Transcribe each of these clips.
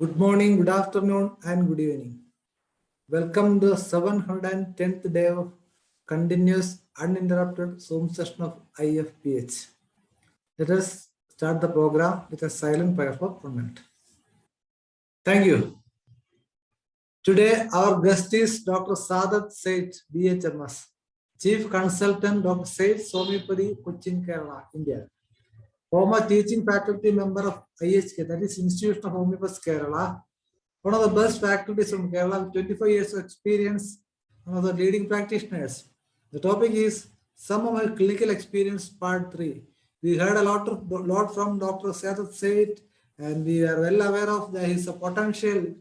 Good morning, good afternoon, and good evening. Welcome to the 710th day of continuous uninterrupted Zoom session of IFPH. Let us start the program with a silent prayer for 1 minute. Thank you. Today, our guest is Dr. SAIT, BHMS, Chief Consultant, Dr. SAIT Homeopathy, Cochin, Kerala, India. Former teaching faculty member of IHK, that is Institution of Homeopathy, Kerala. One of the best faculties from Kerala with 25 years of experience, one of the leading practitioners. The topic is some of my clinical experience part 3. We heard a lot from Dr. SADHATH, and we are well aware of his potential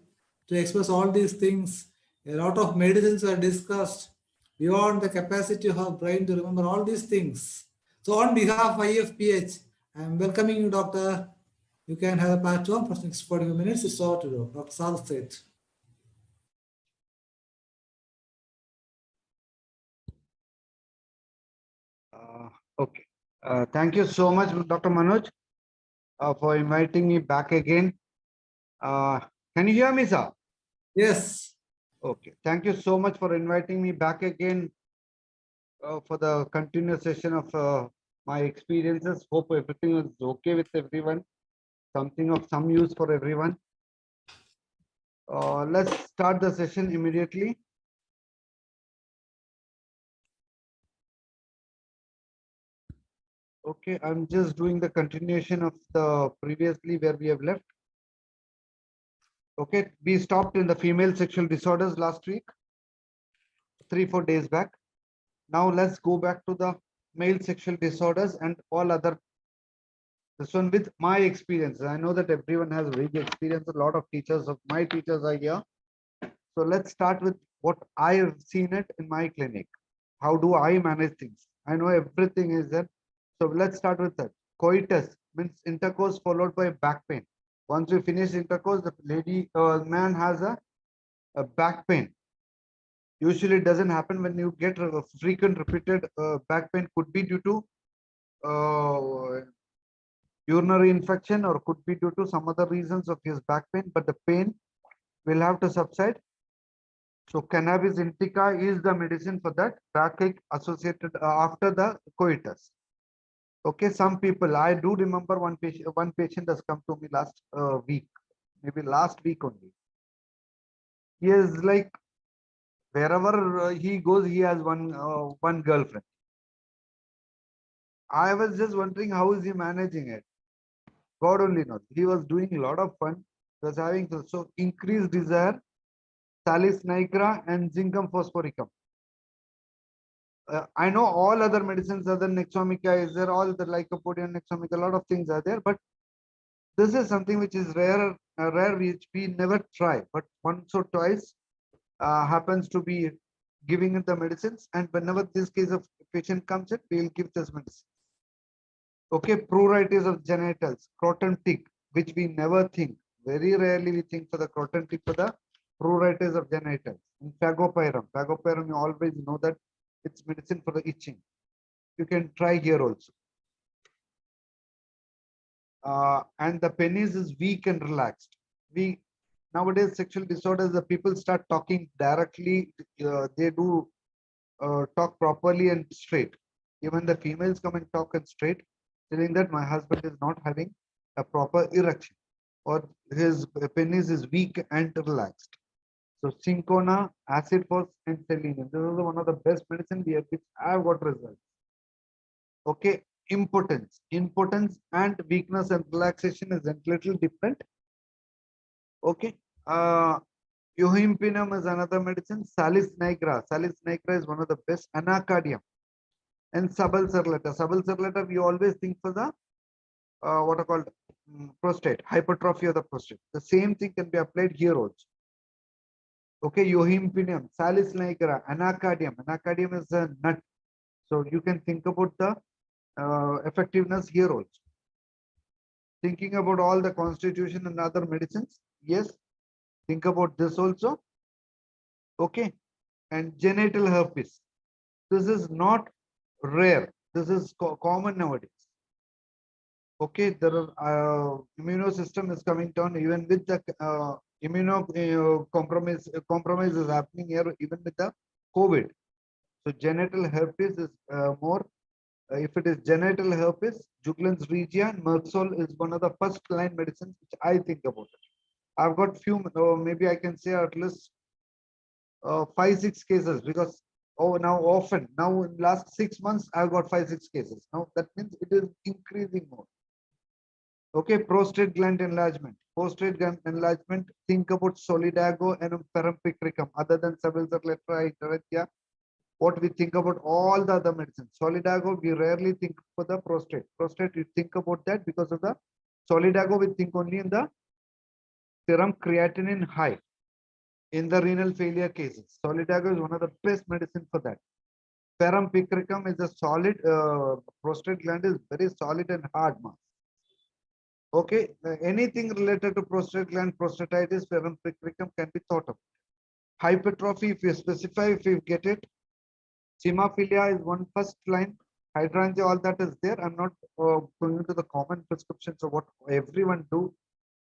to express all these things. A lot of medicines are discussed beyond the capacity of brain to remember all these things. So on behalf of IFPH, I am welcoming you, Doctor. You can have a part 1 for next 45 minutes. It's over to you, Dr. SADHATH. Okay. Thank you so much, Dr. Manoj, for inviting me back again. Can you hear me, sir? Yes. Okay. Thank you so much for inviting me back again for the continuous session of my experiences. Hope everything is okay with everyone. Something of some use for everyone. Let's start the session immediately. Okay, I'm just doing the continuation of the previously where we have left. Okay, we stopped in the female sexual disorders last week, 3-4 days back. Now let's go back to the male sexual disorders and all other. This one with my experience. I know that everyone has big experience. A lot of teachers of my teachers are here. So let's start with what I have seen it in my clinic. How do I manage things? I know everything is there. So let's start with that. Coitus means intercourse followed by back pain. Once we finish intercourse, the man has a back pain. Usually it doesn't happen when you get frequent repeated back pain. Could be due to urinary infection or could be due to some other reasons of his back pain, but the pain will have to subside. So cannabis indica is the medicine for that backache associated after the coitus. Okay, some people, I do remember one patient has come to me last week, maybe last week only. He is like wherever he goes, he has one girlfriend. I was just wondering how is he managing it. God only knows. He was doing a lot of fun. He was having so increased desire, Salis nigra and Zincum phosphoricum. I know all other medicines other than Nexomica is there, all the lycopodium, Nexomica, a lot of things are there, but this is something which is rare, which we never try, but once or twice happens to be giving it the medicines, and whenever this case of patient comes in, we will give this medicine. Okay, pruritus of genitals, croton tick, which we never think. Very rarely we think for the croton tick for the pruritus of genitals. And phagopyrum, you always know that it's medicine for the itching. You can try here also. And the penis is weak and relaxed. Nowadays sexual disorders, the people start talking directly. They do talk properly and straight. Even the females come and talk and straight, telling that my husband is not having a proper erection or his penis is weak and relaxed. So cinchona, acid force, and selenium. This is one of the best medicine we have, which I have got results. Okay, impotence and weakness and relaxation is a little different. Okay, Yohimpinum is another medicine. Salis nigra is one of the best. Anacardium and Subulcerlata, we always think for the what are called prostate, hypertrophy of the prostate. The same thing can be applied here also. Okay, Yohimpinium, Salis nigra, Anacardium. Anacardium is a nut. So you can think about the effectiveness here also. Thinking about all the constitution and other medicines, yes, think about this also. Okay, and genital herpes. This is not rare. This is common nowadays. Okay, there are immune system is coming down even with the immuno compromise is happening here even with the COVID. So genital herpes is more. If it is genital herpes, Juglans regia, Merxol is one of the first line medicines which I think about it. I've got few, maybe I can say at least 5-6 cases because now often now in last 6 months I've got 5-6 cases. Now that means it is increasing more. Okay, prostate gland enlargement. Prostate gland enlargement, think about Solidago and Perampicricum. Other than Sabilzar, what we think about all the other medicines. Solidago, we rarely think for the prostate. Prostate, you think about that because of the Solidago, we think only in the serum creatinine high in the renal failure cases. Solidago is one of the best medicine for that. Perampicricum is a solid, prostate gland is very solid and hard mass. Okay, anything related to prostate gland, prostatitis, perimpecricum can be thought of. Hypertrophy, if you specify, if you get it, hemophilia is one first line. Hydrangea, all that is there. I'm not going into the common prescriptions of what everyone do.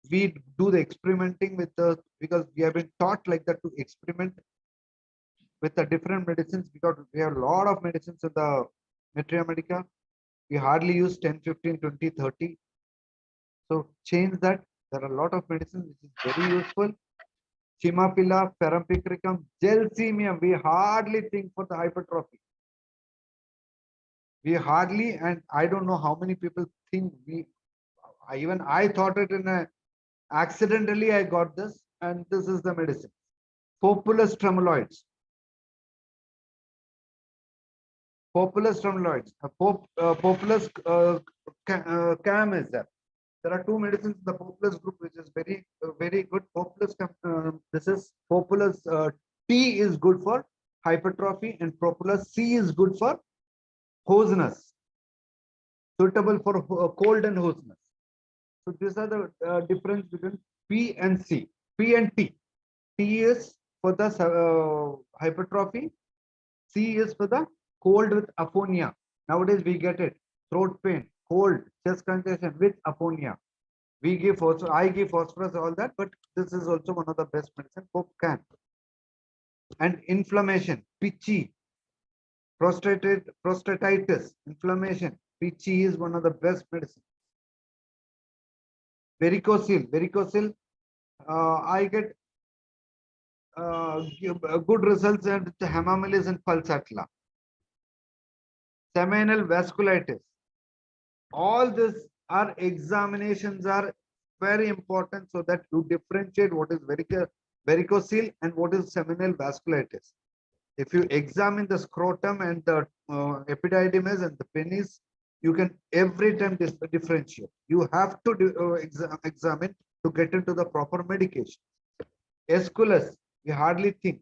We do the experimenting with the, because we have been taught like that to experiment with the different medicines because we have a lot of medicines in the Metria Medica. We hardly use 10, 15, 20, 30. So change that. There are a lot of medicines which is very useful. Hemophilia, Perampicricum, Gelsemium. We hardly think for the hypertrophy. We hardly, and I don't know how many people think even I thought it in a, accidentally I got this, and this is the medicine. Populus tremuloids. Populus tremuloids. Populus cam is there. There are two medicines in the Populus group, which is very good. Populus, this is Populus T is good for hypertrophy, and Populus C is good for hoarseness, suitable for cold and hoarseness. So these are the difference between P and C. P and T. T is for the hypertrophy. C is for the cold with aphonia. Nowadays we get it. Throat pain, cold, chest congestion with aphonia. We give also, I give phosphorus, all that, but this is also one of the best medicine. Pope can. And inflammation, pitchy, prostatitis, inflammation, pitchy is one of the best medicine. Varicocele, I get good results at Hamamelis and Pulsatilla. Seminal vasculitis. All this are examinations are very important so that you differentiate what is varicocele and what is seminal vasculitis. If you examine the scrotum and the epididymis and the penis, you can every time differentiate. You have to examine to get into the proper medication. Aesculus, we hardly think.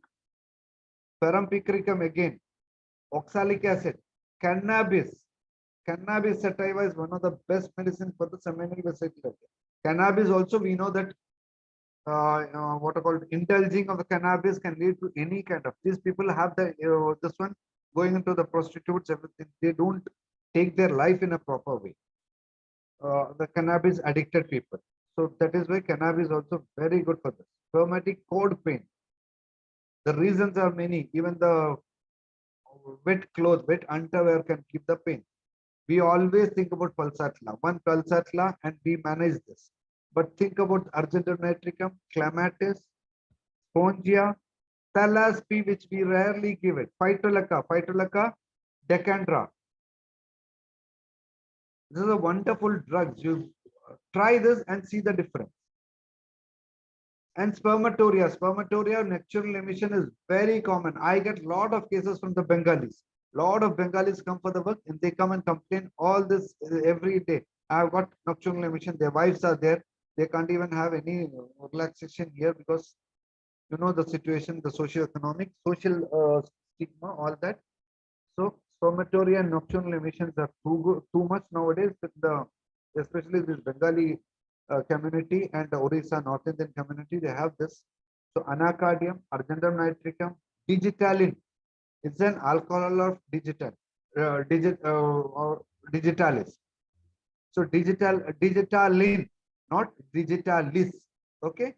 Perampicricum again. Oxalic acid. Cannabis. Cannabis sativa is one of the best medicine for the seminal vesicle. Cannabis also, we know that what are called indulging of the cannabis can lead to any kind of, these people have the this one going into the prostitutes, everything. They don't take their life in a proper way. The cannabis addicted people. So that is why cannabis is also very good for this. Rheumatic cord pain. The reasons are many. Even the wet clothes, wet underwear can keep the pain. We always think about pulsatilla, one pulsatilla, and we manage this. But think about argentum nitricum, clematis, spongia, thalaspi, which we rarely give it. Phytolacca, decandra. This is a wonderful drug. You try this and see the difference. And spermatoria natural emission is very common. I get a lot of cases from the Bengalis. Lot of Bengalis come for the work and they come and complain all this every day. I've got nocturnal emission. Their wives are there. They can't even have any relaxation here because you know the situation, the socio-economic, social stigma, all that. So spermatoria and nocturnal emissions are too much nowadays with the, especially this Bengali community and the Orissa North Indian community, they have this. So anacardium, argentum nitricum, digitalin. It's an alcohol of digitalis. So digitalin, not digitalis. Okay.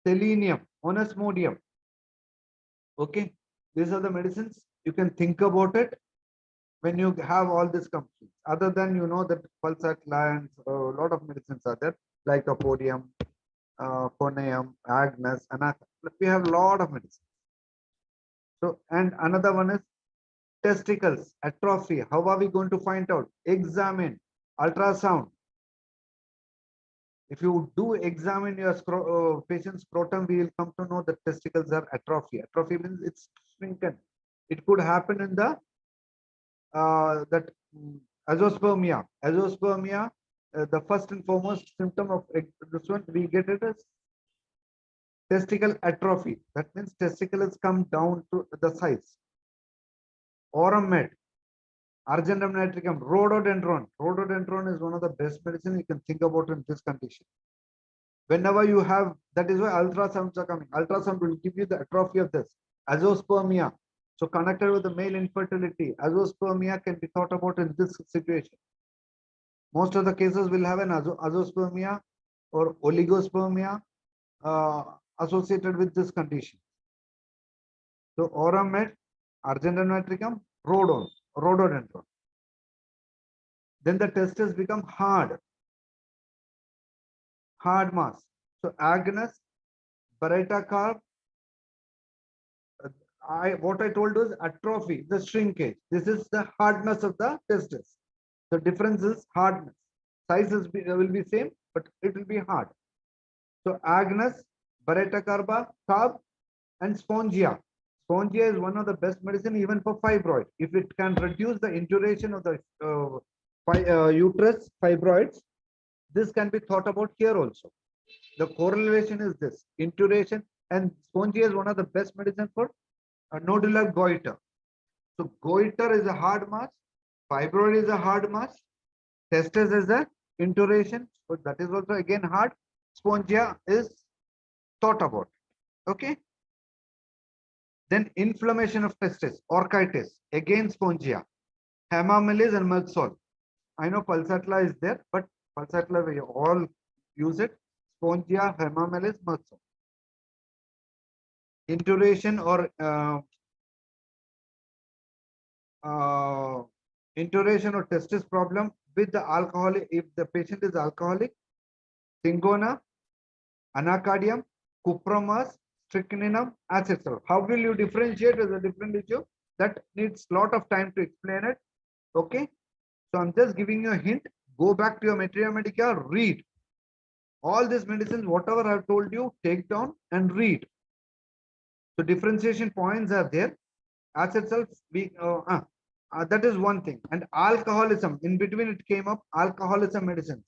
Selenium, onesmodium. Okay. These are the medicines. You can think about it when you have all these companies. Other than that pulsat lines, a lot of medicines are there, like Lycopodium, Coneum, Agnes, and we have a lot of medicines. So, and another one is testicles, atrophy. How are we going to find out? Examine, ultrasound. If you do examine your patient's scrotum, we will come to know that testicles are atrophy. Atrophy means it's shrunken. It could happen in the that azoospermia. Azoospermia, the first and foremost symptom of this one, we get it as testicle atrophy. That means testicles come down to the size. Aurum med, argentum nitricum, rhododendron. Rhododendron is one of the best medicine you can think about in this condition. Whenever you have, that is why ultrasounds are coming. Ultrasound will give you the atrophy of this. Azoospermia. So connected with the male infertility, azoospermia can be thought about in this situation. Most of the cases will have an azoospermia or oligospermia associated with this condition. So aurum med, argentum nitricum, rhododendron. Then the testes become hard mass. So agonist, Barretta-Carb. What I told was atrophy, the shrinkage. This is the hardness of the testis. The difference is hardness. Sizes will be same, but it will be hard. So agonist, Barretta-Carb, and spongia. Spongia is one of the best medicine even for fibroid. If it can reduce the induration of the uterus fibroids, this can be thought about here also. The correlation is this, induration, and spongia is one of the best medicine for nodular goiter. So goiter is a hard mass, fibroid is a hard mass, testis is a induration, so that is also again hard. Spongia is thought about. Okay. Then inflammation of testis, orchitis, again spongia, hemamelis and Merxol. I know pulsatilla is there, but pulsatilla we all use it. Spongia, hemamelis, Merxol. Induration or induration or testis problem with the alcoholic, if the patient is alcoholic, Syngona, anacardium, cupromas, strychnine, etc. How will you differentiate is a different issue that needs lot of time to explain it. Okay, so I'm just giving you a hint. Go back to your Materia Medica, read all these medicines, whatever I've told you, take down and read. So differentiation points are there. Acid itself, that is one thing. And alcoholism, in between it came up, alcoholism medicines.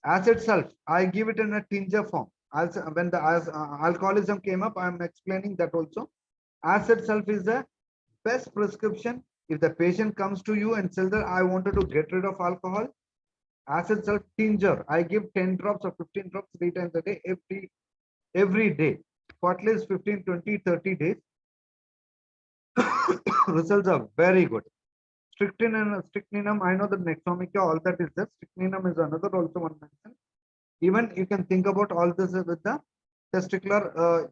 Acid sulf, I give it in a tincture form. Also, when the alcoholism came up, I am explaining that also. Acid sulf is the best prescription. If the patient comes to you and says that I wanted to get rid of alcohol, acid sulf tincture, I give 10 drops or 15 drops 3 times a day, every day for at least 15, 20, 30 days. Results are very good. Strychnine, I know that Nexomica, all that is there. Strychnine is another also one medicine. Even you can think about all this with the testicular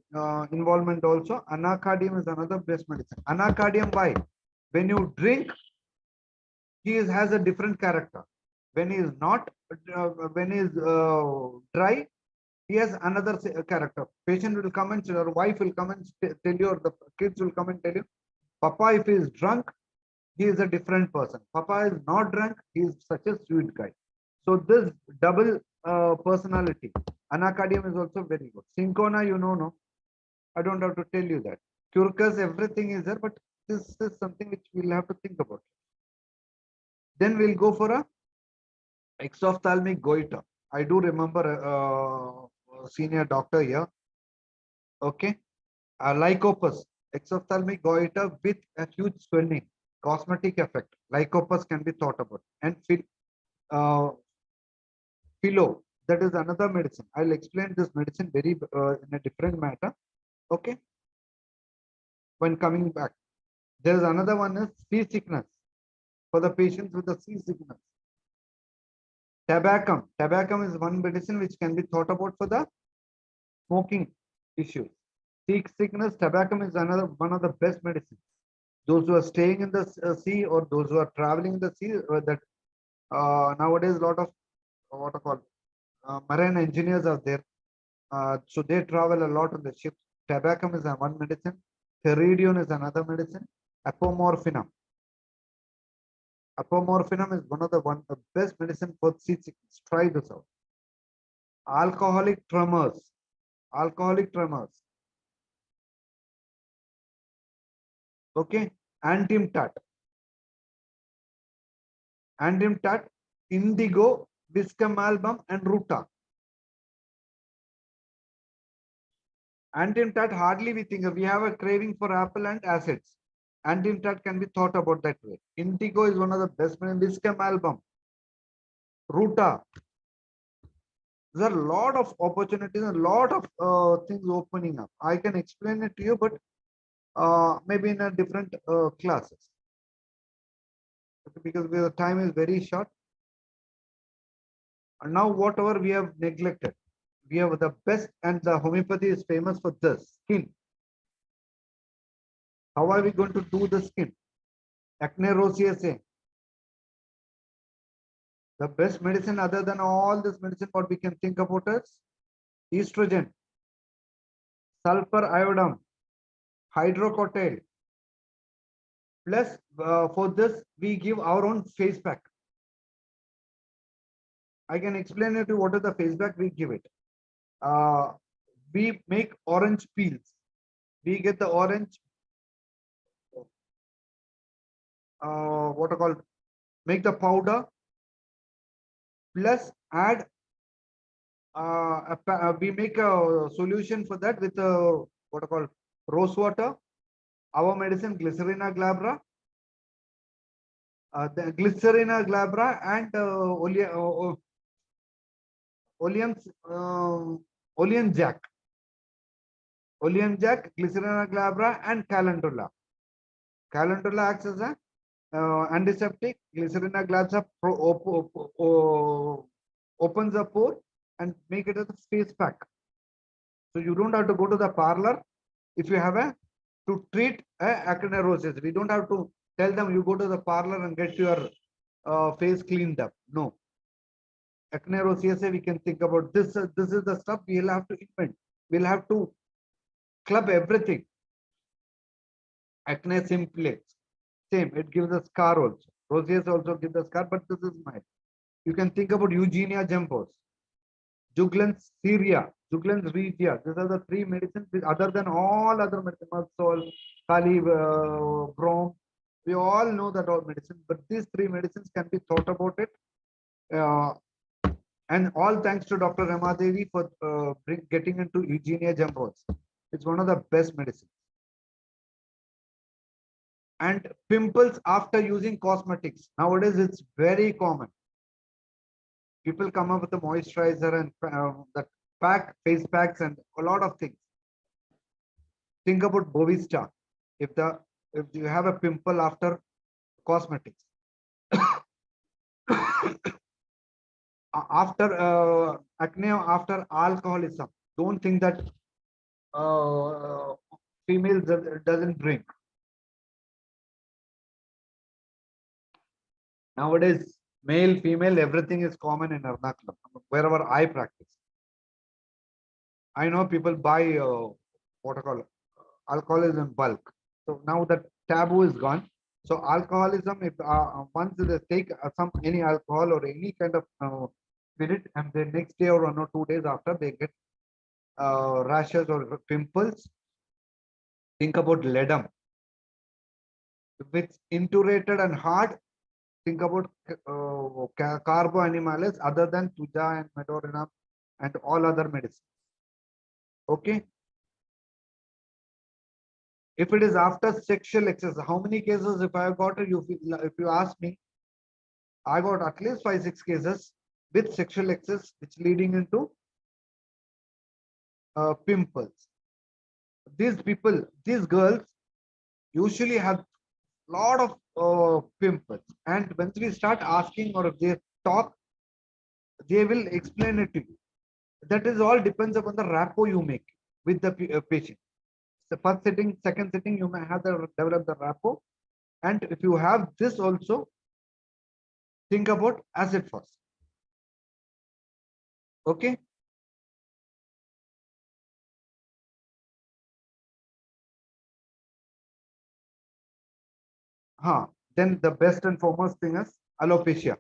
involvement also. Anacardium is another best medicine. Anacardium, why? When you drink, he has a different character. When he is not, when he is dry, he has another character. Patient will come and your wife will come and tell you, or the kids will come and tell you, Papa, if he is drunk, he is a different person. Papa is not drunk, he is such a sweet guy. So this double personality. Anacardium is also very good. Syncona, no. I don't have to tell you that. Curcus, everything is there, but this is something which we'll have to think about. Then we'll go for a exophthalmic goiter. I do remember a senior doctor here. Okay. Lycopus, exophthalmic goiter with a huge swelling, cosmetic effect. Lycopus can be thought about. And philo, that is another medicine. I'll explain this medicine very in a different matter. Okay. When coming back, there is another one is seasickness. for the patients with the seasickness. Tabacum is one medicine which can be thought about for the smoking issues. Seasickness, tabacum is another one of the best medicines. Those who are staying in the sea or those who are traveling in the sea, that nowadays a lot of what are called marine engineers are there. So they travel a lot on the ships. Tabacum is one medicine. Theridion is another medicine. Apomorphinum. Apomorphinum is one of the best medicine for seasickness. Try this out. Alcoholic tremors. Alcoholic tremors. Okay. Antimtat. Antimtat, indigo, viscum album, and ruta. Antimtat, hardly we think of. We have a craving for apple and acids. Antimtat can be thought about that way. Indigo is one of the best. Viscum album, ruta. There are a lot of opportunities, a lot of things opening up. I can explain it to you, but maybe in a different classes. Because the time is very short. And now whatever we have neglected, we have the best, and the homeopathy is famous for this skin. How are we going to do the skin? Acne rosacea. The best medicine other than all this medicine, what we can think about is estrogen, sulfur iodine, hydrocortisone. Plus, for this, we give our own face pack. I can explain it to what is the face pack we give it. We make orange peels. We get the orange, what are called, make the powder, plus add, we make a solution for that with what are called rose water, our medicine Glycerina glabra, the Glycerina glabra and Olean jack. Olean jack, Glycerina glabra, and Calendula. Calendula acts as a antiseptic. Glycerina glabra opens the pore and make it as a face pack. So you don't have to go to the parlor if you have to treat acne rosacea. We don't have to tell them you go to the parlor and get your face cleaned up. No. Acne rosacea, we can think about this. This is the stuff we'll have to invent. We'll have to club everything. Acne simplex, same. It gives a scar also. Rosacea also gives a scar, but this is mine. You can think about Eugenia jumbos, Juglans Syria, Juglans regia. These are the three medicines other than all other medicines, Marsol, Kali, Brom. We all know that all medicine, but these three medicines can be thought about it. And all thanks to Dr. Ramadevi for getting into Eugenia jumbos. It's one of the best medicines. And pimples after using cosmetics. Nowadays, it's very common. People come up with the moisturizer and the face packs and a lot of things. Think about Bovista. If you have a pimple after cosmetics, after acne, after alcoholism, don't think that females doesn't drink. Nowadays, male, female, everything is common in Ernakulam, wherever I practice. I know people buy what I call alcoholism in bulk. So now that taboo is gone. So alcoholism, if once they take any alcohol or any kind of spirit, and the next day or 1 or 2 days after they get rashes or pimples, think about ledum. If it's inturated and hard, think about carbo animales other than tuja and medorinum and all other medicines. Okay. If it is after sexual excess, how many cases if I have got if you ask me, I got at least 5-6 cases with sexual excess which leading into pimples. These people, these girls usually have lot of pimples. And once we start asking or if they talk, they will explain it to you. That is all depends upon the rapport you make with the patient. The first sitting, second sitting, you may have to develop the rapport. And if you have this also, think about acid first. Okay. Then the best and foremost thing is alopecia.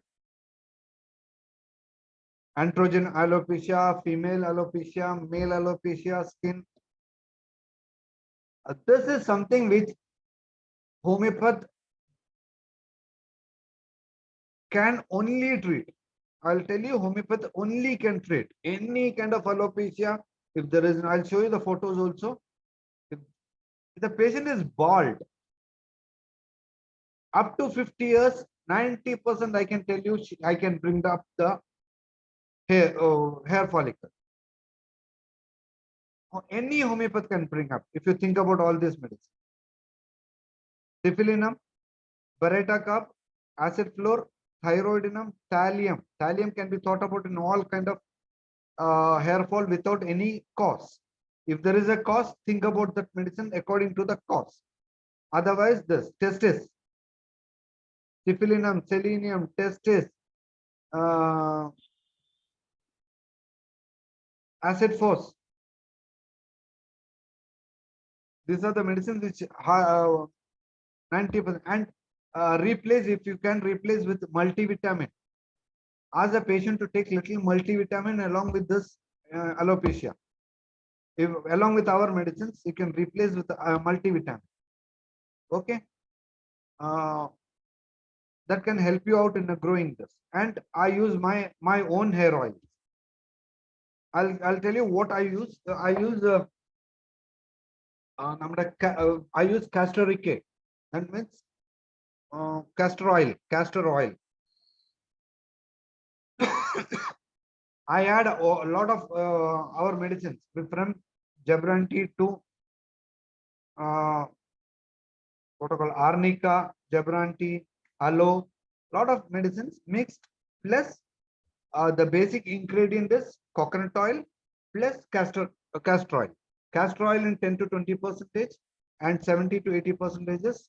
Androgen alopecia, female alopecia, male alopecia, skin. This is something which homeopath can only treat. I'll tell you, homeopath only can treat any kind of alopecia. If there is, I'll show you the photos also. If the patient is bald, up to 50 years, 90% I can tell you, I can bring up the hair follicle. Any homeopath can bring up if you think about all these medicines. Syphilinum, Beretta cup, acid floor, thyroidinum, thallium. Thallium can be thought about in all kind of hair fall without any cause. If there is a cause, think about that medicine according to the cause. Otherwise, this testis, syphilinum, selenium, testis, acid force. These are the medicines which 90% and replace, if you can replace with multivitamin. Ask a patient to take little multivitamin along with this alopecia. If along with our medicines, you can replace with multivitamin. Okay. That can help you out in growing this. And I use my own hair oil. I'll tell you what I use. I use castor rice. That means castor oil. Castor oil. I add a lot of our medicines from Jabranti to what I call arnica, Jabranti, aloe, lot of medicines mixed plus the basic ingredient is coconut oil plus castor oil. Castor oil in 10 to 20% and 70 to 80% is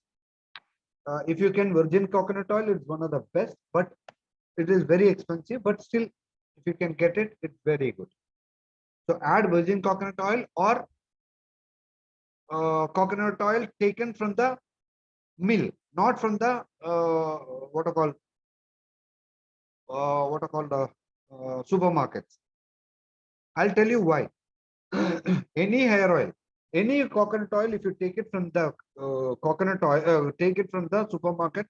if you can virgin coconut oil, it's one of the best, but it is very expensive, but still if you can get it, it's very good. So add virgin coconut oil or coconut oil taken from the mill, not from the what I call the supermarkets. I'll tell you why. Any hair oil, any coconut oil, if you take it from the coconut oil, take it from the supermarket,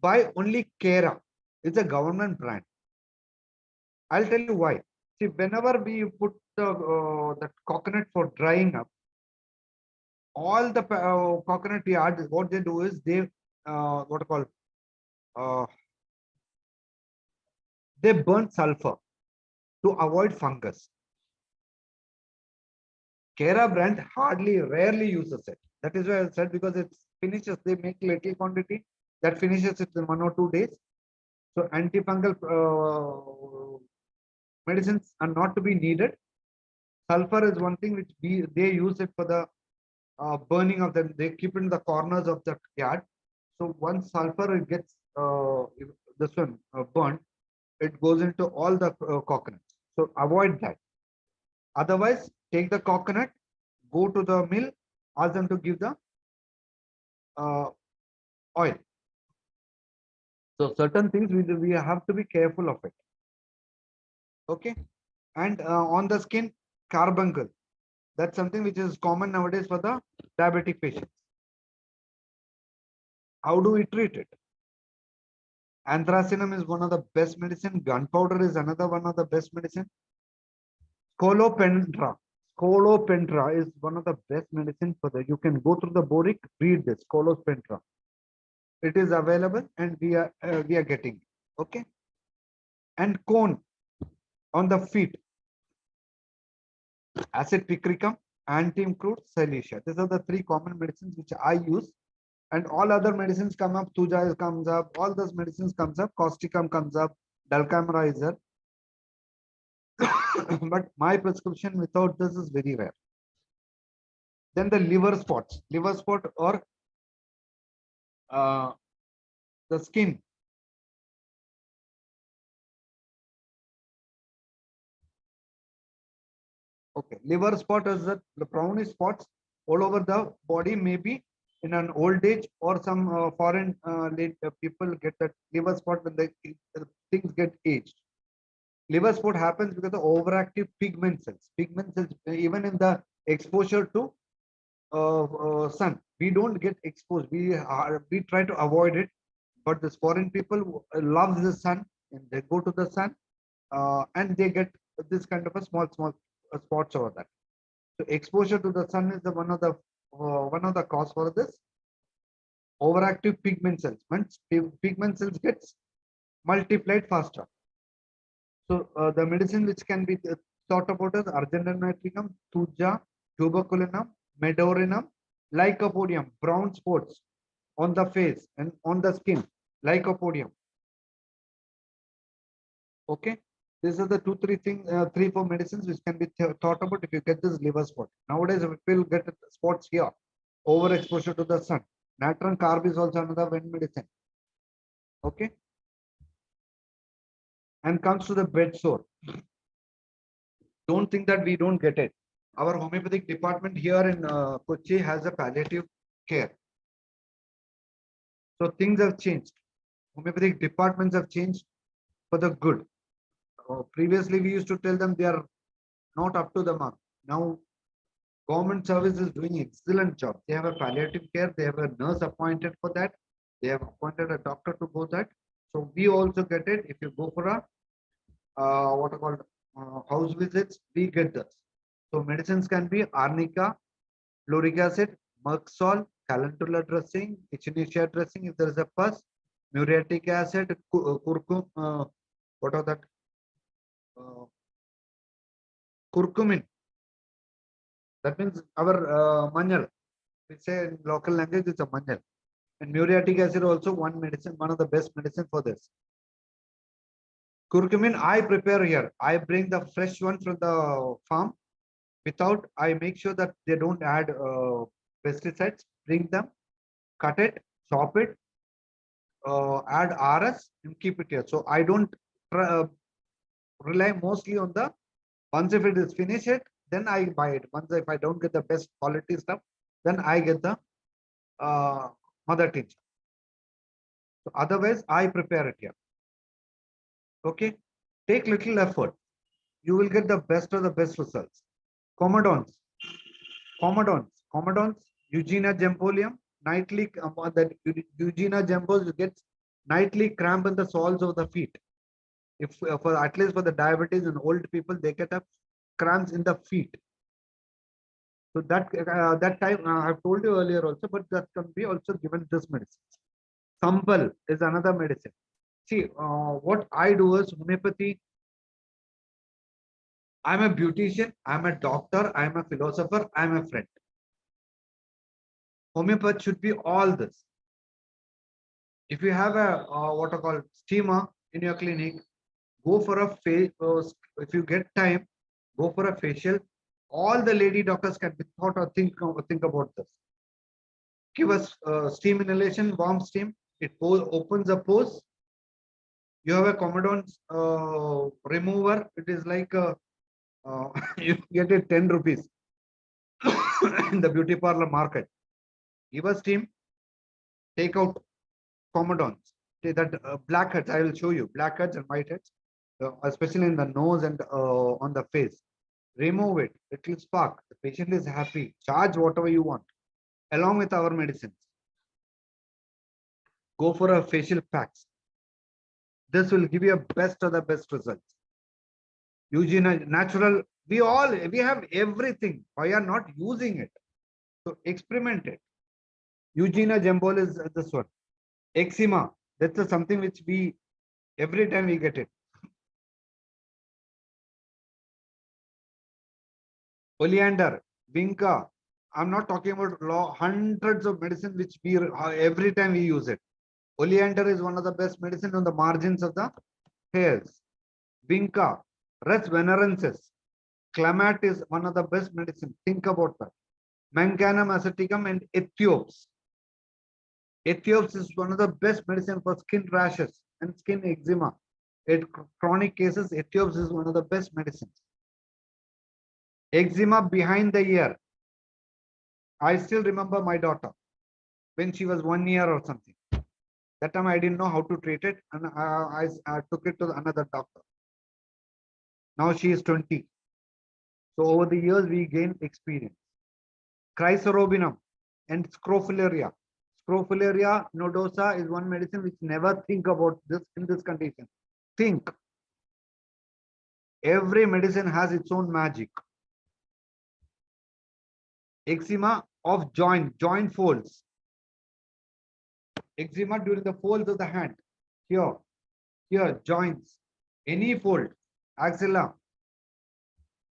buy only Kera. It's a government brand. I'll tell you why. See, whenever we put the coconut for drying up, all the coconut yards, what they do is they what I call they burn sulfur to avoid fungus. Kera brand rarely uses it. That is why I said, because it finishes, they make little quantity that finishes it in 1 or 2 days. So antifungal medicines are not to be needed. Sulfur is one thing which they use it for the burning of them. They keep it in the corners of the yard. So once sulfur gets this one burnt, it goes into all the coconuts. So avoid that. Otherwise, take the coconut, go to the mill, ask them to give the oil. So certain things we have to be careful of it. Okay. And on the skin, carbuncle. That's something which is common nowadays for the diabetic patients. How do we treat it? Anthracinum is one of the best medicine. Gunpowder is another one of the best medicine. Scolopendra. Scolopendra is one of the best medicine for the. You can go through the boric, read this. Scolopendra. It is available and we are getting. Okay. And cone on the feet. Acid picricum, antimcrude, silicea. These are the 3 common medicines which I use And all other medicines come up. Tuja comes up. All those medicines comes up. Causticum comes up. Dulcamara is there. But my prescription without this is very rare. Then the liver spots. Liver spot or the skin. Okay, liver spot is the brownish spots all over the body, maybe in an old age or some foreign people get that liver spot when things get aged. Liver spot happens because of overactive pigment cells. Pigment cells, even in the exposure to sun, we don't get exposed. We try to avoid it, but this foreign people love the sun and they go to the sun and they get this kind of a small spots over that. So exposure to the sun is the one of the cause for this overactive pigment cells. Means pigment cells gets multiplied faster. So the medicine which can be thought about is argentum nitricum, thuja, tuberculinum, medorinum, lycopodium, brown spots on the face and on the skin, lycopodium. Okay, these are the three, four medicines which can be thought about if you get this liver spot. Nowadays, if people get spots here, overexposure to the sun. Natron carb is also another wind medicine. Okay, and comes to the bed sore. Don't think that we don't get it. Our homeopathic department here in Kochi has a palliative care. So things have changed. Homeopathic departments have changed for the good. Previously, we used to tell them they are not up to the mark. Now, government service is doing excellent job. They have a palliative care. They have a nurse appointed for that. They have appointed a doctor to go that. So we also get it. If you go for a what are called house visits, we get this. So medicines can be arnica, fluoric acid, Merxol, calendula dressing, echinacea dressing if there is a pus, muriatic acid, curcum, what are that? Curcumin. That means our manjal. We say in local language it's a manjal. And muriatic acid also one medicine, one of the best medicine for this. Curcumin I prepare here. I bring the fresh one from the farm. Without, I make sure that they don't add pesticides. Bring them, cut it, chop it, add RS, and keep it here. So I don't rely mostly on the once if it is finished, then I buy it. Once if I don't get the best quality stuff, then I get the mother tincture. So otherwise, I prepare it here. Okay, take little effort. You will get the best of the best results. Comedons, comedons, Eugenia gembolium, nightly that Eugenia gembos gets nightly cramp in the soles of the feet. If for at least for the diabetes and old people, they get a cramps in the feet. So that time I've told you earlier also, but that can be also given this medicine. Sambal is another medicine. See, what I do is homeopathy. I'm a beautician, I'm a doctor, I'm a philosopher, I'm a friend. Homeopath should be all this. If you have a what are called steamer in your clinic, go for a face. If you get time, go for a facial. All the lady doctors can be thought or think about this. Give us steam inhalation, warm steam. It opens the pores. You have a comedone remover. It is like you get it 10 rupees in the beauty parlor market. Give us steam. Take out comedones. That blackheads. I will show you blackheads and whiteheads, especially in the nose and on the face. Remove it. It will spark. The patient is happy. Charge whatever you want, along with our medicines. Go for a facial packs. This will give you a best of the best results. Eugenia natural. We have everything. Why are not using it? So experiment it. Eugenia gembol is this one. Eczema. That's something which we every time we get it. Oleander, vinca, I'm not talking about hundreds of medicine which we every time we use it. Oleander is one of the best medicine on the margins of the hairs. Vinca, Res venerensis, Clamat is one of the best medicine. Think about that. Manganum aceticum and Ethiops. Ethiops is one of the best medicine for skin rashes and skin eczema. In chronic cases, Ethiops is one of the best medicines. Eczema behind the ear. I still remember my daughter when she was 1 year or something. That time I didn't know how to treat it, and I took it to another doctor. Now she is 20. So over the years, we gained experience. Chrysorobinum and Scrophularia. Scrophularia nodosa is one medicine which never think about this in this condition. Think. Every medicine has its own magic. Eczema of joint folds. Eczema during the folds of the hand. Here, joints. Any fold. Axilla.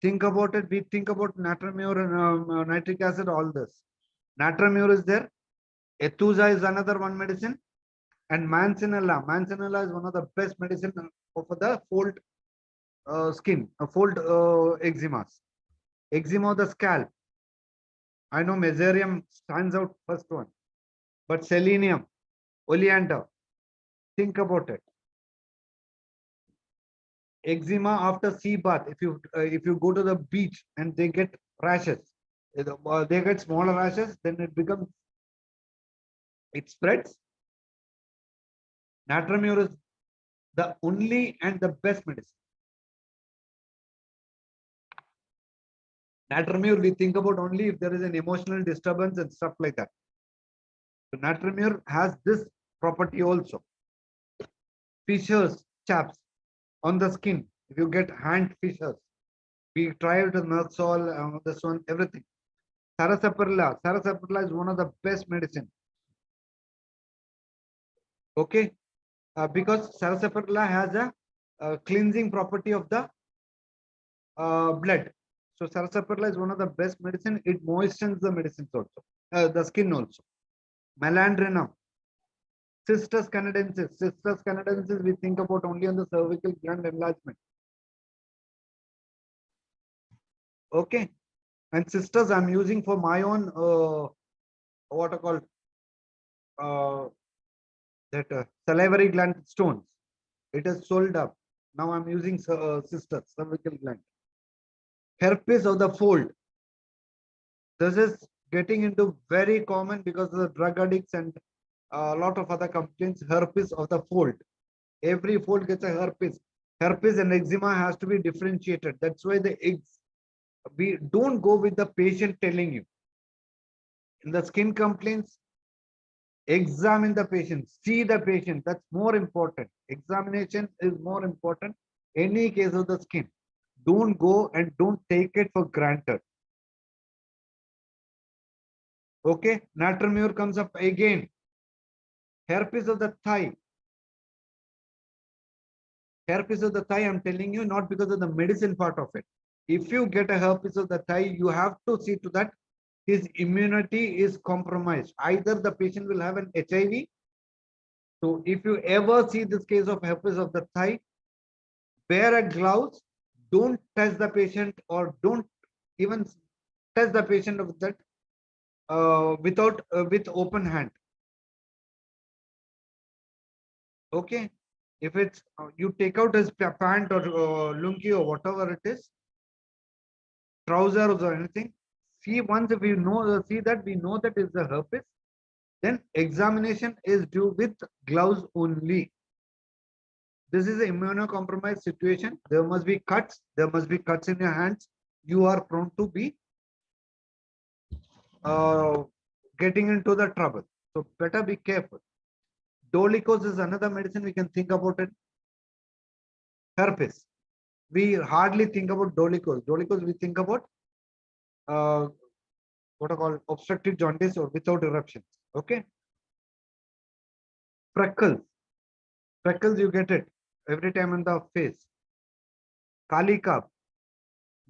Think about it. We think about natramur and nitric acid, all this. Natramur is there. Ethuza is another one medicine. And manzanilla. Manzanilla is one of the best medicine for the fold skin, fold eczemas. Eczema of the scalp. I know mesarium stands out first one. But selenium, oleander. Think about it. Eczema after sea bath. If you go to the beach and they get rashes, they get smaller rashes, then it spreads. Natramur is the only and the best medicine. Natramur we think about only if there is an emotional disturbance and stuff like that. So natramur has this property also. Fissures, chaps on the skin. If you get hand fissures, we try with Mersol, this one, everything. Sarsaparilla. Sarsaparilla is one of the best medicine. Okay, because sarsaparilla has a cleansing property of the blood. So sarsaparilla is one of the best medicine. It moistens the medicines also, the skin also. Melandrinum. Cistus canadensis. Cistus canadensis we think about only on the cervical gland enlargement. Okay, and cistus I'm using for my own what are called that salivary gland stones. It is sold up. Now I'm using cistus, cervical gland. Herpes of the fold. This is getting into very common because of the drug addicts and a lot of other complaints. Herpes of the fold. Every fold gets a herpes. Herpes and eczema has to be differentiated. That's why we don't go with the patient telling you. In the skin complaints, examine the patient, see the patient. That's more important. Examination is more important. Any case of the skin, don't go and don't take it for granted. Okay, natramur comes up again. Herpes of the thigh. Herpes of the thigh, I'm telling you, not because of the medicine part of it. If you get a herpes of the thigh, you have to see to that his immunity is compromised. Either the patient will have an HIV. So if you ever see this case of herpes of the thigh, wear a gloves, don't touch the patient or don't even touch the patient with that with open hand. Okay, if it's you take out his pant or lungi or whatever it is, trousers or anything. See, once if we know see that we know that is the herpes, then examination is due with gloves only. This is an immunocompromised situation. There must be cuts. There must be cuts in your hands. You are prone to be getting into the trouble. So better be careful. Dolichos is another medicine we can think about it. Herpes. We hardly think about dolichos. Dolichos we think about what are called obstructive jaundice or without eruptions. Okay. Freckles. Freckles you get it every time in the face. Kali Cup.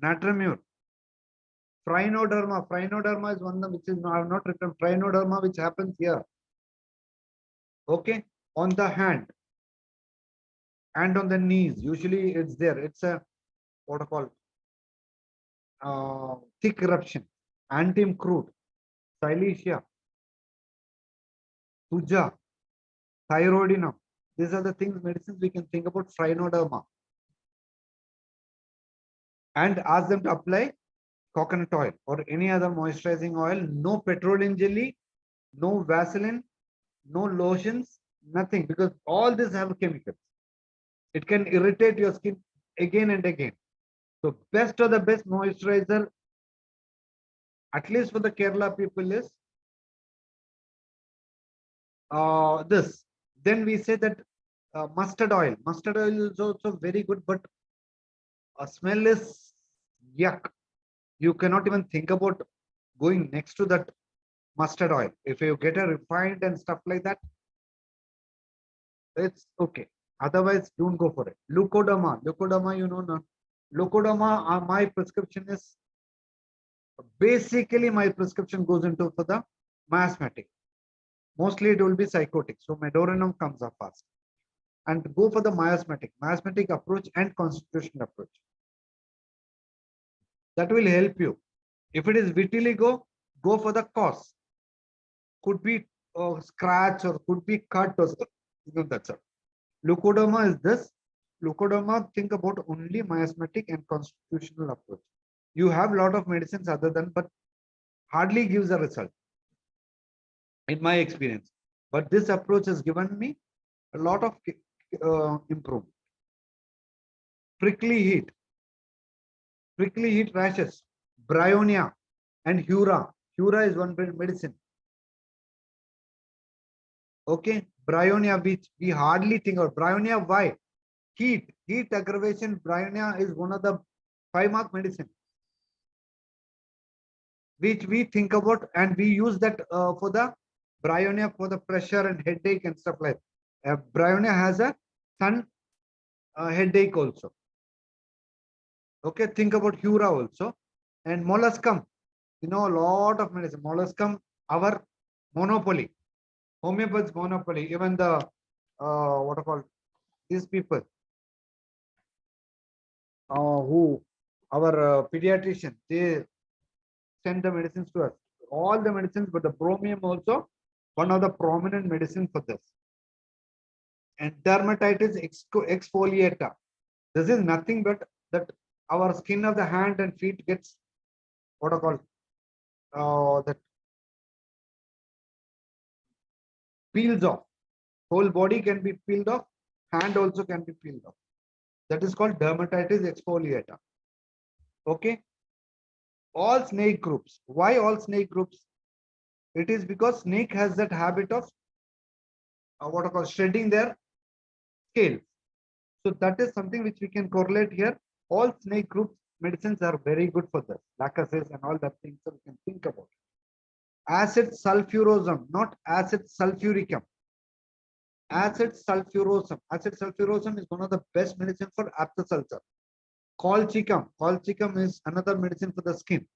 Natramur. Phrynoderma. Phrynoderma is one which is I have not written. Phrynoderma which happens here. Okay, on the hand and on the knees. Usually it's there. It's a what I call thick eruption. Antim crude, silicea, tuja, thyroidinum. These are the things, medicines we can think about Phrynoderma. And ask them to apply coconut oil or any other moisturizing oil. No petroleum jelly, no Vaseline, no lotions, nothing, because all these have chemicals. It can irritate your skin again and again. So best of the best moisturizer, at least for the Kerala people, is this. Then we say that mustard oil. Mustard oil is also very good, but smell is yuck. You cannot even think about going next to that mustard oil. If you get a refined and stuff like that, it's okay. Otherwise, don't go for it. Leukodama. Leukodama, you know, no. Leukodama, my prescription is basically my prescription goes into for the miasmatic. Mostly it will be psychotic. So medorinum comes up fast. And go for the miasmatic approach and constitutional approach. That will help you. If it is vitiligo, go for the cause. Could be scratch or could be cut or that's it. Leukodama is this. Leukodama, think about only miasmatic and constitutional approach. You have a lot of medicines other than, but hardly gives a result in my experience. But this approach has given me a lot of improvement. Prickly heat rashes, bryonia and hura. Hura is one medicine. Okay, bryonia, which we hardly think of. Bryonia, why? Heat aggravation. Bryonia is one of the 5-mark medicine which we think about, and we use that for the bryonia for the pressure and headache and stuff like that. Bryonia has a sun headache also. Okay, think about hura also. And molluscum, you know, a lot of medicine. Molluscum, our monopoly, homeopath's monopoly. Even the what are called these people who our pediatrician, they send the medicines to us. All the medicines, but the bromium also one of the prominent medicine for this. And dermatitis exfoliata. This is nothing but that our skin of the hand and feet gets what are called that peels off. Whole body can be peeled off, hand also can be peeled off. That is called dermatitis exfoliata. Okay. All snake groups. Why all snake groups? It is because snake has that habit of what are called shedding their scales. So that is something which we can correlate here. All snake group medicines are very good for this. Lacases and all that things, so we can think about it. Acid sulfurosum, not acid sulfuricum. Acid sulfurosum. Acid sulfurosum is one of the best medicine for aphthous ulcer. Colchicum. Colchicum is another medicine for the skin.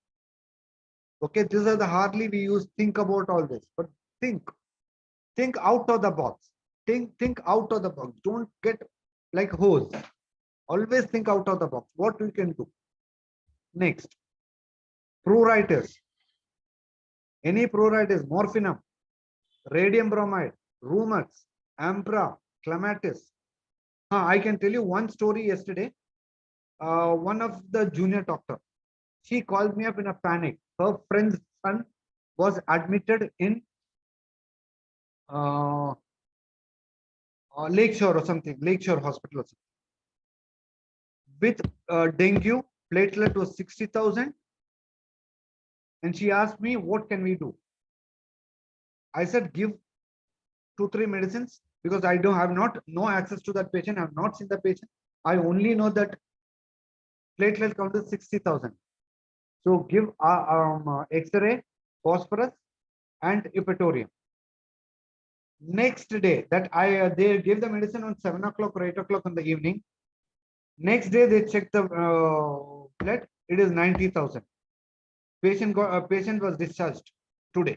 Okay, these are the hardly we use. Think about all this, but think out of the box. Think out of the box. Don't get like hose. Always think out of the box. What we can do. Next, pruritus. Any pruritus, morphinum, radium bromide, rheumats, ampra, clematis. I can tell you one story yesterday. One of the junior doctor, she called me up in a panic. Her friend's son was admitted in Lakeshore or something, Lakeshore Hospital or something. With dengue, platelet was 60,000. And she asked me, what can we do? I said, give 2-3 medicines, because I don't have no access to that patient. I have not seen the patient. I only know that platelet count is 60,000. So give X-ray, phosphorus, and epitorium. Next day, that they gave the medicine on 7 o'clock or 8 o'clock in the evening. Next day, they checked the blood. It is 90,000. Patient was discharged today,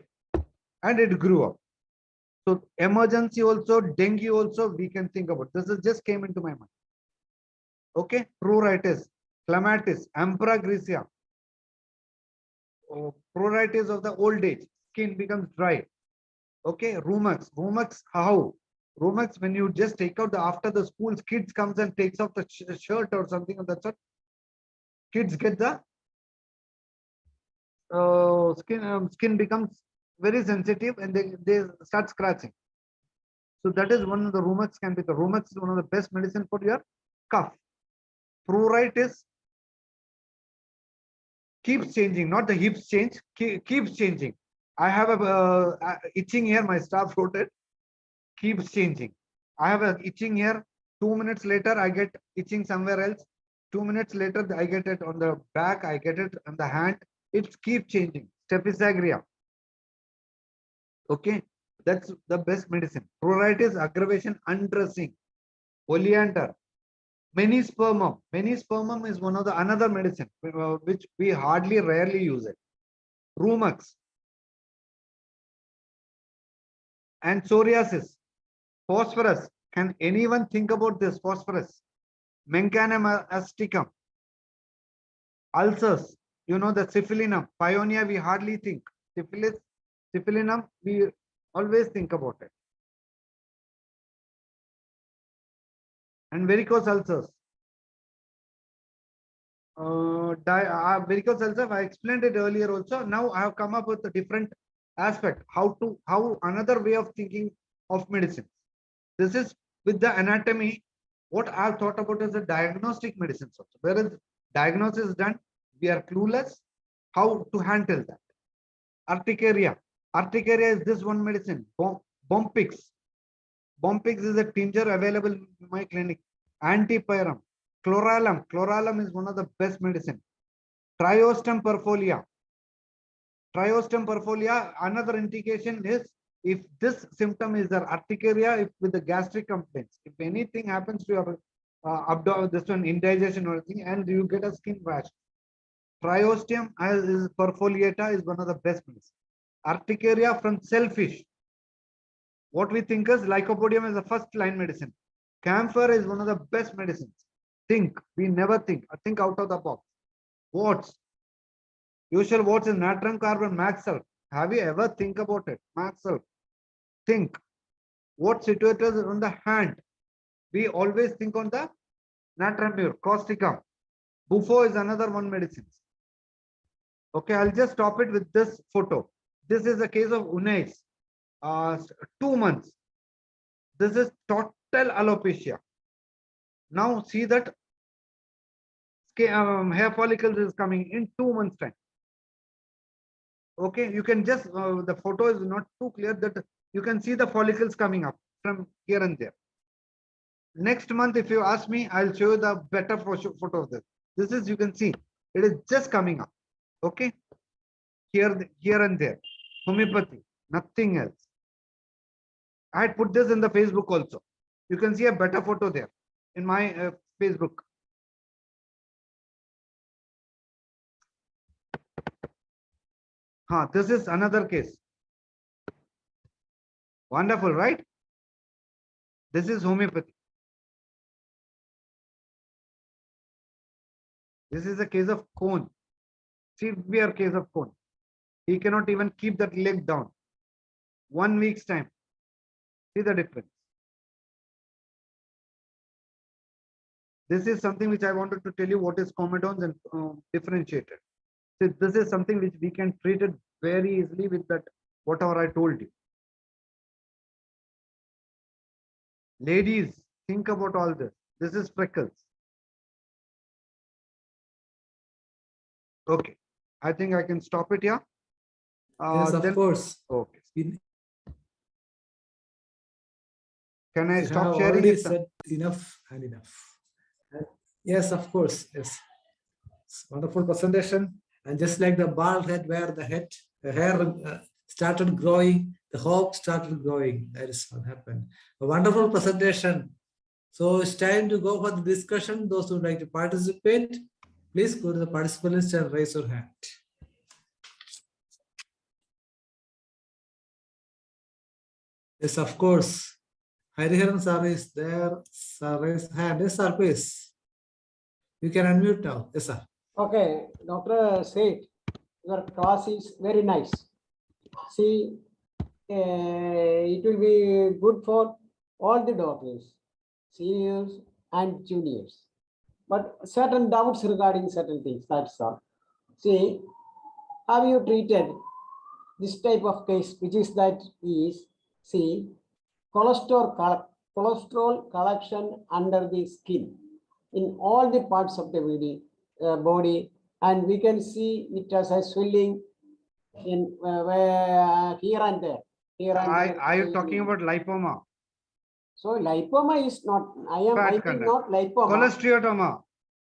and it grew up. So emergency also, dengue also, we can think about. This is just came into my mind. Okay, pruritus, clematis, ampragrisia, pruritus of the old age, skin becomes dry. Okay, rheumux, how? Rheumux, when you just take out the after the school, kids comes and takes off the shirt or something of that sort. Kids get the skin becomes very sensitive and they start scratching. So that is one of the rheumux can be the rheumux is one of the best medicine for your cough. Pruritus keeps changing, not the hips change, keeps changing. I have a itching here, my staff wrote it, keeps changing. I have a itching here, 2 minutes later I get itching somewhere else. 2 minutes later I get it on the back, I get it on the hand. It keeps changing. Stephysagria. Okay, that's the best medicine. Pruritus, aggravation, undressing. Oleander. Menispermum. Menispermum is one of the another medicine which we hardly rarely use it. Rheumux. And psoriasis. Phosphorus. Can anyone think about this? Phosphorus. Mencanaum asticum. Ulcers. You know the syphilinum. Pioneer we hardly think. Syphilis, syphilinum we always think about it. And varicose ulcers. Varicose ulcer, I explained it earlier also. Now I have come up with a different aspect. How another way of thinking of medicine. This is with the anatomy. What I have thought about is the diagnostic medicines also. Whereas diagnosis is done, we are clueless how to handle that. Urticaria. Urticaria is this one medicine. Bompix. Bompix is a tincture available in my clinic. Antipyrum. Chloralum. Chloralum is one of the best medicine. Triostem perfolia. Triostem perfolia, another indication is if this symptom is the urticaria, if with the gastric complaints, if anything happens to your abdomen, this one indigestion or anything, and you get a skin rash. Triostem is perfoliata is one of the best medicine. Urticaria from shellfish. What we think is lycopodium is the first line medicine. Camphor is one of the best medicines. Think, we never think. Think out of the box. Warts. Usual warts is natron carbon maxel. Have you ever think about it? Maxel. Think. What situators on the hand? We always think on the natron mure, causticum. Bufo is another one medicine. Okay, I'll just stop it with this photo. This is a case of Unais. 2 months. This is total alopecia. Now see that hair follicles is coming in 2 months time. Okay, you can just the photo is not too clear that you can see the follicles coming up from here and there. Next month, if you ask me, I'll show you the better photo of this. This is, you can see it is just coming up. Okay, here and there. Homeopathy, nothing else. I had put this in the Facebook also. You can see a better photo there in my Facebook. This is another case. Wonderful, right? This is homeopathy. This is a case of cone. Severe case of cone. He cannot even keep that leg down. 1 week's time. See the difference. This is something which I wanted to tell you what is comedones and differentiated. So this is something which we can treat it very easily with that whatever I told you. Ladies, think about all this. This is freckles. Okay, I think I can stop it here. Yes, of course. Okay. Can I stop have sharing? Already said enough and enough. Yes, of course. Yes. It's wonderful presentation. And just like the bald head where the hair started growing, the hope started growing. That is what happened. A wonderful presentation. So it's time to go for the discussion. Those who would like to participate, please go to the participant list and raise your hand. Yes, of course. Hariharan sir is there. Sir, raise hand. Yes, sir, please. You can unmute now. Yes, sir. Okay, Dr. Said, your class is very nice. See, it will be good for all the doctors, seniors and juniors. But certain doubts regarding certain things, that's all. See, have you treated this type of case, which is that is, see, cholesterol collection under the skin in all the parts of the body, and we can see it as a swelling in where, here and there. Here and there. Are you talking about lipoma? So lipoma is not, I Fat think content. not lipoma. Cholesteatoma.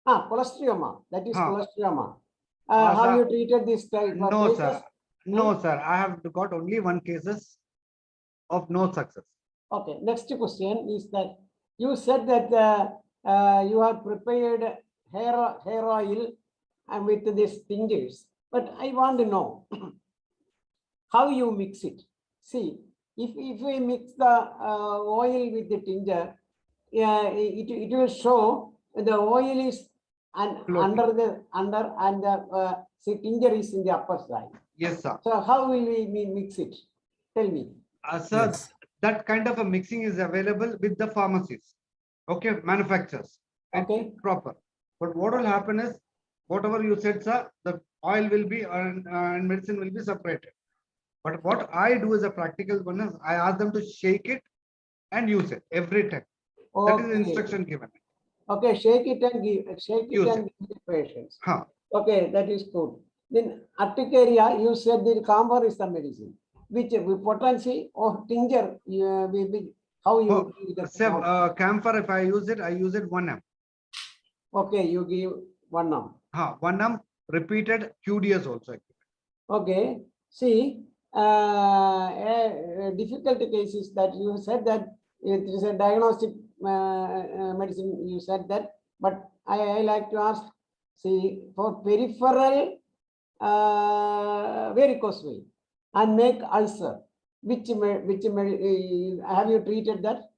Cholesteatoma. That is Huh. cholesteatoma. Sir, Have you treated this type of No, cases? sir. No, sir. I have got only one cases of no success. Okay, next question is that you said that you have prepared hair oil and with these tinctures, but I want to know how you mix it. See, if we mix the oil with the tincture, it will show the oil is Floating. under and the tincture is in the upper side. Yes, sir. So how will we mix it? Tell me. Sir, Yes. that kind of a mixing is available with the pharmacies. Okay, manufacturers. Okay. It's proper. But what will happen is, whatever you said, sir, the oil will be and medicine will be separated. But what I do as a practical one is, I ask them to shake it and use it every time. That is the Okay. instruction given. Okay, shake it and give Use and give the patients. Huh. Okay, that is good. Then urticaria, you said the camphor is the medicine. Which potency or tincture, how you give the So, camphor, if I use it 1 m. Okay, you give 1 arm. 1 m repeated QDS also. Okay, see, a difficult case is that you said that it is a diagnostic medicine, you said that, but I like to ask, see, for peripheral varicose vein and make ulcer, which have you treated that?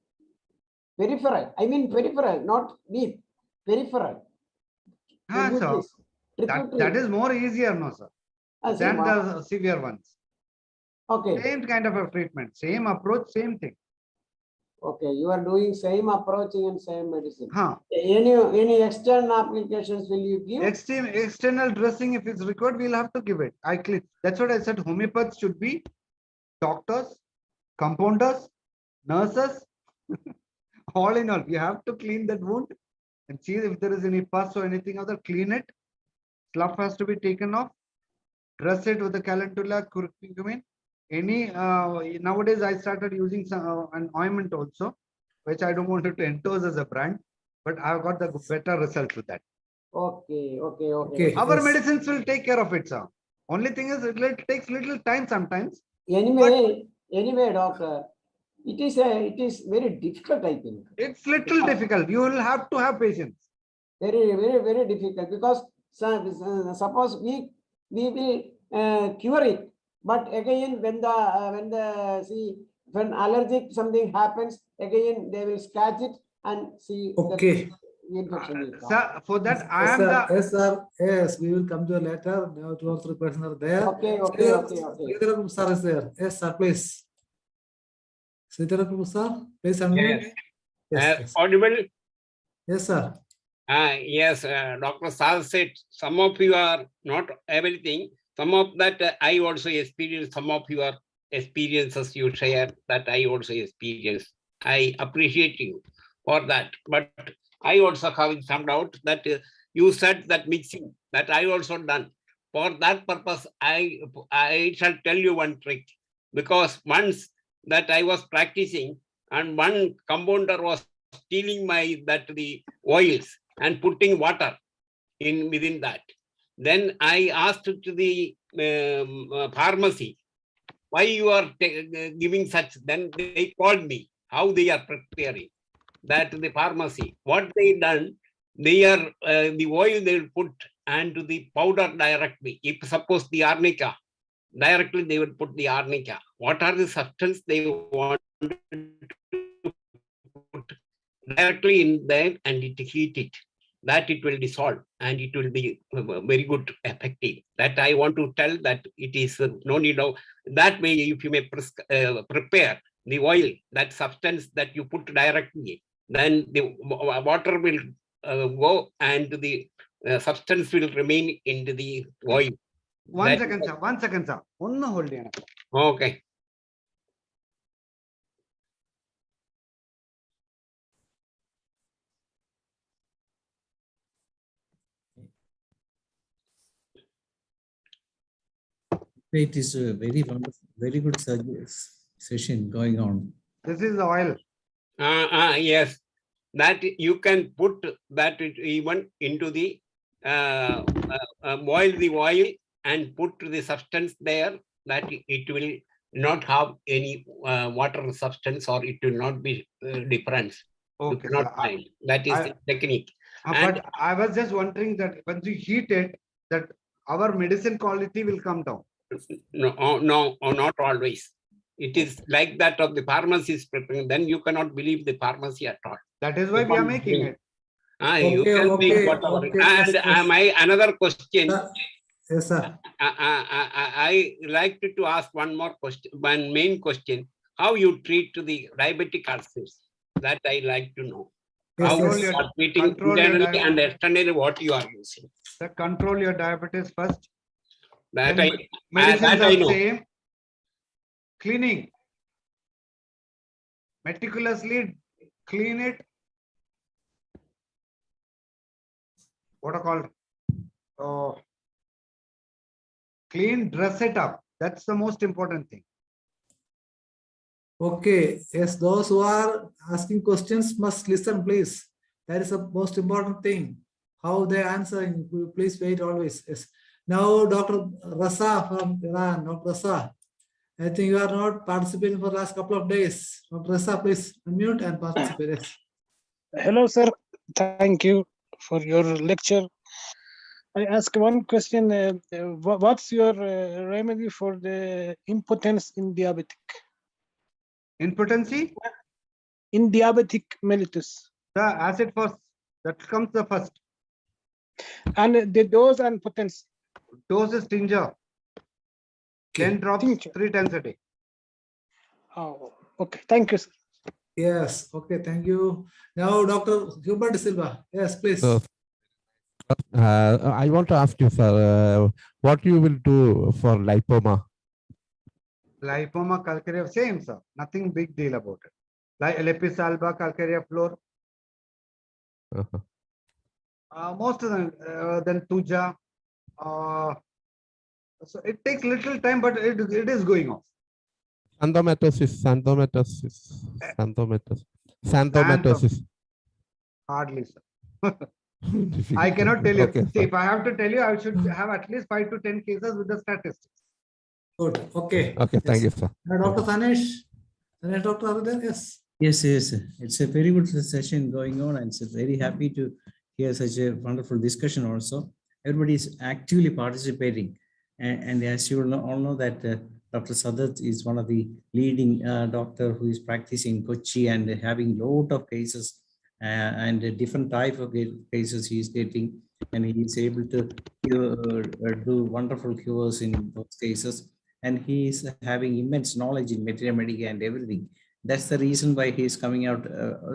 Peripheral, I mean peripheral, not deep, peripheral. So that is more easier, no, sir, than the severe ones. Okay. Same kind of a treatment, same approach, same thing. Okay, you are doing same approaching and same medicine. Huh. Any external applications will you give? External dressing, if it's required, we'll have to give it. That's what I said. Homeopaths should be doctors, compounders, nurses. All in all, you have to clean that wound and see if there is any pus or anything other. Clean it. Slough has to be taken off. Dress it with the calendula, curcumin. Nowadays I started using an ointment also, which I don't want to endorse as a brand, but I've got the better results with that. Okay. Our medicines will take care of it, sir. Only thing is, it takes little time sometimes. Anyway, doctor, it is very difficult, I think. It's little difficult. You will have to have patience. Very difficult, because suppose we will cure it, but again when allergic something happens, again they will scratch it and see. Okay. Sir, for that Yes, I am sir. the. Yes, sir. Yes, we will come to you later. Now 2 or 3 persons are there. Okay. Sridhar sir is there. Yes, sir, please. Sridhar sir, please unmute. Yes. Audible? Yes, sir. Yes, Dr. Sal said some of you are not everything. Some of that I also experienced. Some of your experiences you share that I also experienced. I appreciate you for that. But I also have some doubt that you said that mixing that I also done. For that purpose, I shall tell you one trick, because once that I was practicing and one compounder was stealing the oils and putting water in within that. Then I asked to the pharmacy, why you are giving such? Then they called me, how they are preparing that the pharmacy. What they done, they are the oil they will put and to the powder directly. If suppose the arnica, directly they will put the arnica. What are the substance they want to put directly in there and it heat it, that it will dissolve and it will be very good effective. That I want to tell that it is no need of that way. If you may prepare the oil, that substance that you put directly, then the water will go and the substance will remain into the oil. One second, sir. 1 second, sir. One hold on. Okay. It is a very wonderful, very good session going on. This is the oil. Yes, that you can put that even into the boil the oil and put the substance there, that it will not have any water substance, or it will not be difference. Okay, Not sir. find. That is the technique. But I was just wondering that once you heat it, that our medicine quality will come down. No, not always. It is like that of the pharmacy is preparing. Then you cannot believe the pharmacy at all. That is why we are making it. You can think whatever. And my another question. Yes, sir. I like to ask one more question, one main question. How you treat the diabetic ulcers? That I like to know. Yes, How yes. you are treating internally and externally, what you are using. So control your diabetes first. That Then medicines that are I know. same. Cleaning. Meticulously clean it. What are called? Oh, clean, dress it up. That's the most important thing. Okay. Yes, those who are asking questions must listen, please. That is the most important thing. How they answering. Please wait always. Yes. Now, Dr. Rasa from Iran. Dr. Rasa, I think you are not participating for the last couple of days. Dr. Rasa, please unmute and participate. Yes. Hello, sir. Thank you for your lecture. I ask one question. What's your remedy for the impotence in diabetic? Impotency, In diabetic mellitus. the acid first. That comes the first. And the dose and potency. Dose is tincture. 10 drops, Tincture. 3 times a day. Oh, okay. Thank you, sir. Yes. Okay. Thank you. Now, Dr. Hubert Silva. Yes, please. I want to ask you, sir, what you will do for lipoma? Lipoma calcarea, same, sir. Nothing big deal about it. Like lepis alba, calcarea floor. Most of them, then tuja. So it takes little time, but it is going off. Xanthomatosis. Hardly, sir. I cannot tell you. Okay, See, if I have to tell you, I should have at least 5 to 10 cases with the statistics. Good. Okay. Okay, thank you, sir. Now, Dr. Tanesh. Tanesh, Dr. are there? Yes. Yes, yes. It's a very good session going on, and so very happy to hear such a wonderful discussion also. Everybody is actively participating. And as you all know that Dr. SADHATH is one of the leading doctor who is practicing Kochi and having lot of cases and a different type of cases he is getting, and he is able to do wonderful cures in those cases. And he is having immense knowledge in materia medica and everything. That's the reason why he is coming out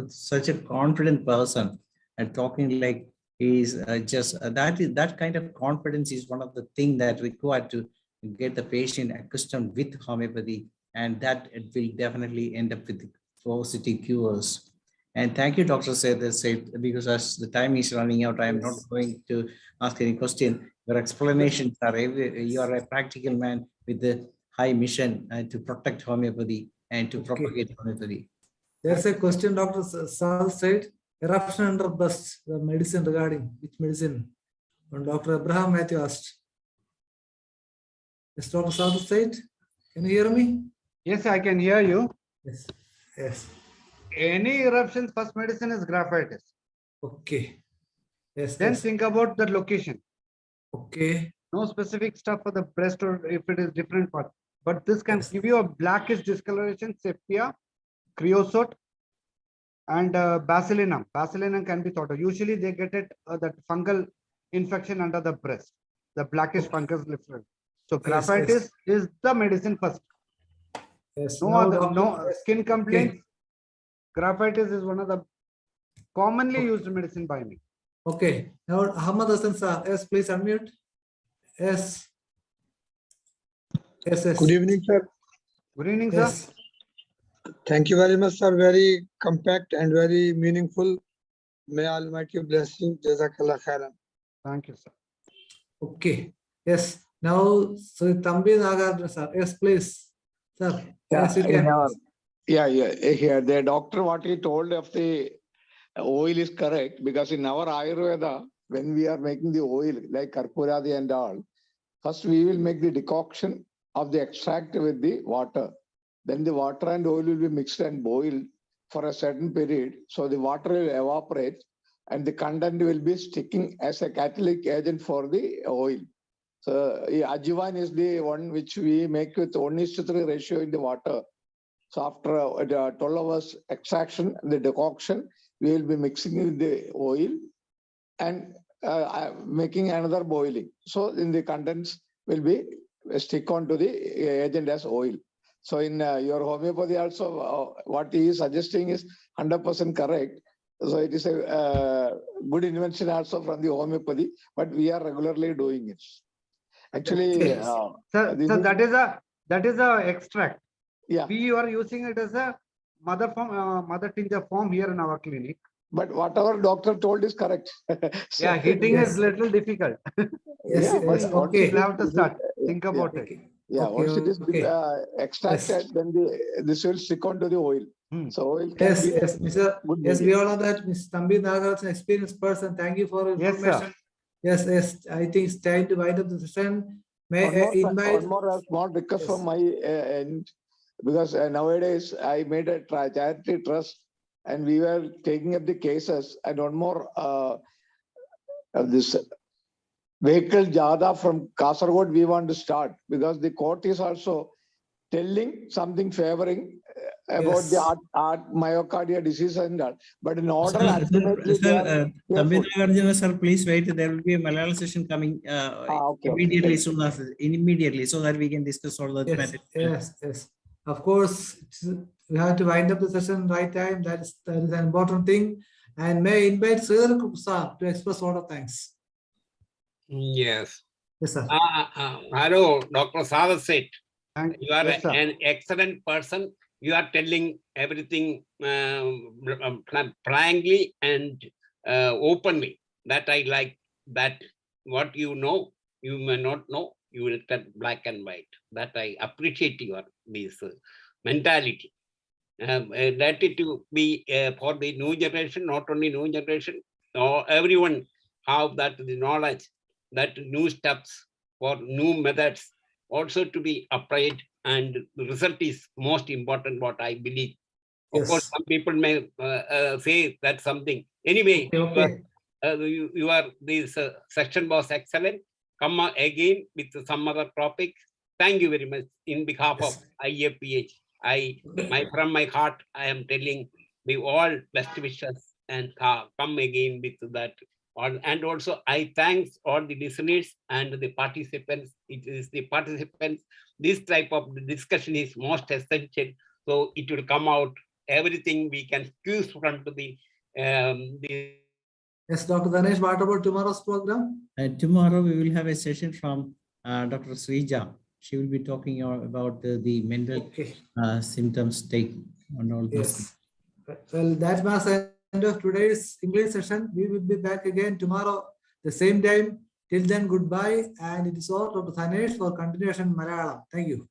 such a confident person and talking like he is that kind of confidence is one of the things that required to get the patient accustomed with homeopathy, and that it will definitely end up with positive cures. And thank you, Dr. SAIT, because as the time is running out, I am not going to ask any question. Your explanations are you are a practical man with the high mission to protect homeopathy and to propagate homeopathy. There's a question, Dr. Sal said, eruption under bust, the medicine regarding which medicine? When Dr. Abraham Matthew asked. Yes, Dr. Sal said, can you hear me? Yes, I can hear you. Yes. Yes. Any eruptions, first medicine is graphitis. Okay. Yes. Then yes. think about the location. Okay. No specific stuff for the breast or if it is different part. But this can give you a blackish discoloration, sepia, creosote, and basilinum. Basilinum can be thought of. Usually they get it that fungal infection under the breast, the blackish fungus lifted. So Yes, graphitis is the medicine first. Yes. No Now, other, doctor, no yes. skin complaints. Okay. Graphitis is one of the commonly Okay. used medicine by me. Okay. Now, Ahmad Hassan sir, yes, please unmute. Yes. Yes, yes. Good evening, sir. Good evening, sir. Yes. Thank you very much, sir. Very compact and very meaningful. May Almighty bless you. Jazakallah khairan. Thank you, sir. Okay. Yes. Now, so Tambi Nagarjuna sir, yes, please. Sir, yes, you can. Here the doctor, what he told of the oil is correct, because in our Ayurveda, when we are making the oil like Karpuradi and all, first we will make the decoction of the extract with the water. Then the water and oil will be mixed and boiled for a certain period. So the water will evaporate and the content will be sticking as a catalytic agent for the oil. So Ajivan is the one which we make with 1:3 ratio in the water. So after 12 hours extraction, the decoction, we will be mixing with the oil and making another boiling. So in the contents will be stick on to the agent as oil. So in your homeopathy also, what he is suggesting is 100% correct. So it is a good invention also from the homeopathy, but we are regularly doing it. Actually, Okay. Sir, that is a extract. yeah. We are using it as a mother tincture form here in our clinic. But whatever doctor told is correct. So, Yeah, heating Yes. is little difficult. Yes, yeah, but yes, once okay. it We'll have to is- start. yeah, Think yeah. about it. Okay. Yeah, Okay, once it is okay. extracted, then this will stick onto the oil. Hmm. So oil can Yes, be yes, Mr. good Yes, we medium. all know that Mr. Tambi Nagar is an experienced person. Thank you for Yes, sir. information. Yes, yes. I think it's time to wind up the session. May I invite? One more small request Yes. from my end, because nowadays I made a charity trust and we were taking up the cases, and one more this vehicle Jada from Kasaragod we want to start, because the court is also telling something favoring about the Yes. art myocardial disease and all, but in order Sir, ultimately they are Tambi careful. Nagarjuna, sir, please wait. There will be a Malayalam session coming Okay. immediately, soon after, immediately, so that we can discuss all the Yes, matters. yes, yes. Of course, we have to wind up the session right time. That is an important thing. And may I invite Sridhar Sir to express a lot of thanks. Yes. Yes, sir. Hello, Dr. SADHATH. You are Yes, sir. an excellent person. You are telling everything frankly and openly. That I like. That what you know, you may not know. You will tell black and white. That I appreciate your this mentality. Let it to be for the new generation, not only new generation, or everyone have that the knowledge, that new steps for new methods also to be applied, and the result is most important, what I believe. Of course, Yes. some people may say that something. Anyway, Okay. you are this section was excellent. Come again with some other topic. Thank you very much in behalf of IFPH. From my heart, I am telling the all best wishes and come again with that. And also, I thanks all the listeners and the participants. It is the participants. This type of discussion is most essential. So it will come out everything we can choose from the Yes, Dr. Ganesh, what about tomorrow's program? Tomorrow we will have a session from Dr. Srija. She will be talking about the mental Okay. symptoms take and all those things. Yes. Well, that was the end of today's English session. We will be back again tomorrow, the same time. Till then, goodbye. And it is all Dr. Ganesh for continuation in Malayalam. Thank you.